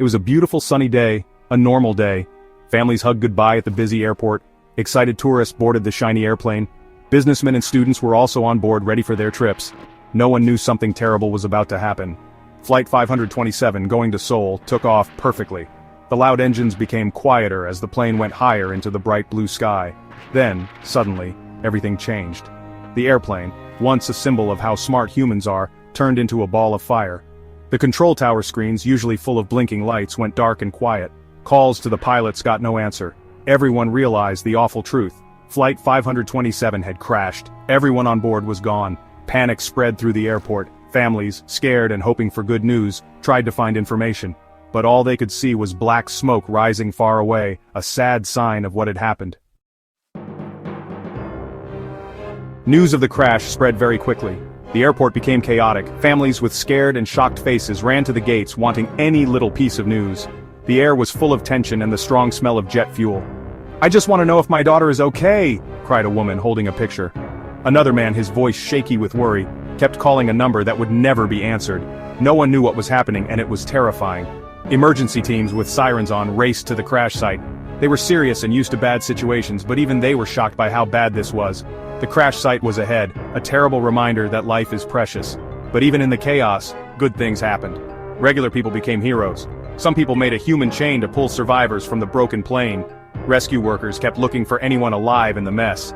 It was a beautiful sunny day, a normal day. Families hugged goodbye at the busy airport. Excited tourists boarded the shiny airplane. Businessmen and students were also on board ready for their trips. No one knew something terrible was about to happen. Flight 527 going to Seoul took off perfectly. The loud engines became quieter as the plane went higher into the bright blue sky. Then, suddenly, everything changed. The airplane, once a symbol of how smart humans are, turned into a ball of fire. The control tower screens, usually full of blinking lights, went dark and quiet. Calls to the pilots got no answer. Everyone realized the awful truth. Flight 527 had crashed. Everyone on board was gone. Panic spread through the airport. Families, scared and hoping for good news, tried to find information. But all they could see was black smoke rising far away, a sad sign of what had happened. News of the crash spread very quickly. The airport became chaotic. Families with scared and shocked faces ran to the gates wanting any little piece of news. The air was full of tension and the strong smell of jet fuel. "I just want to know if my daughter is okay," cried a woman holding a picture. Another man, his voice shaky with worry, kept calling a number that would never be answered. No one knew what was happening and it was terrifying. Emergency teams with sirens on raced to the crash site. They were serious and used to bad situations, but even they were shocked by how bad this was. The crash site was ahead, a terrible reminder that life is precious. But even in the chaos, good things happened. Regular people became heroes. Some people made a human chain to pull survivors from the broken plane. Rescue workers kept looking for anyone alive in the mess.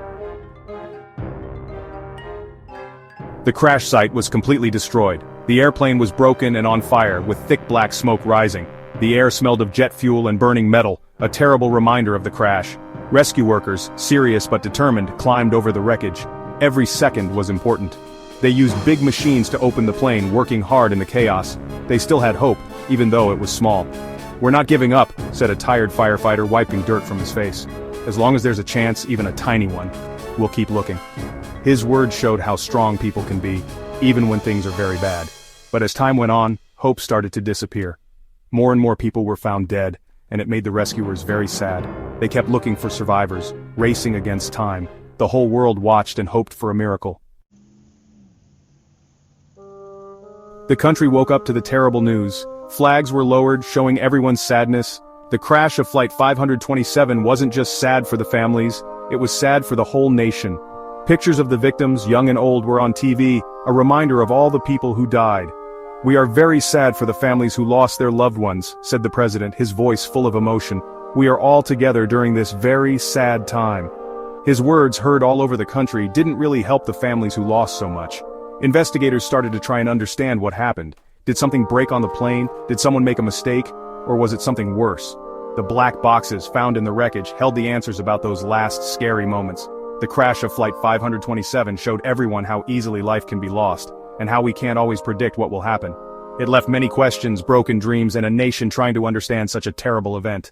The crash site was completely destroyed. The airplane was broken and on fire, with thick black smoke rising. The air smelled of jet fuel and burning metal, a terrible reminder of the crash. Rescue workers, serious but determined, climbed over the wreckage. Every second was important. They used big machines to open the plane, working hard in the chaos. They still had hope, even though it was small. "We're not giving up," said a tired firefighter, wiping dirt from his face. "As long as there's a chance, even a tiny one, we'll keep looking." His words showed how strong people can be, even when things are very bad. But as time went on, hope started to disappear. More and more people were found dead, and it made the rescuers very sad. They kept looking for survivors, racing against time. The whole world watched and hoped for a miracle. The country woke up to the terrible news. Flags were lowered, showing everyone's sadness. The crash of Flight 527 wasn't just sad for the families, it was sad for the whole nation. Pictures of the victims, young and old, were on TV, a reminder of all the people who died. "We are very sad for the families who lost their loved ones," said the president, his voice full of emotion. "We are all together during this very sad time." His words, heard all over the country, didn't really help the families who lost so much. Investigators started to try and understand what happened. Did something break on the plane? Did someone make a mistake? Or was it something worse? The black boxes found in the wreckage held the answers about those last scary moments. The crash of Flight 527 showed everyone how easily life can be lost, and how we can't always predict what will happen. It left many questions, broken dreams, and a nation trying to understand such a terrible event.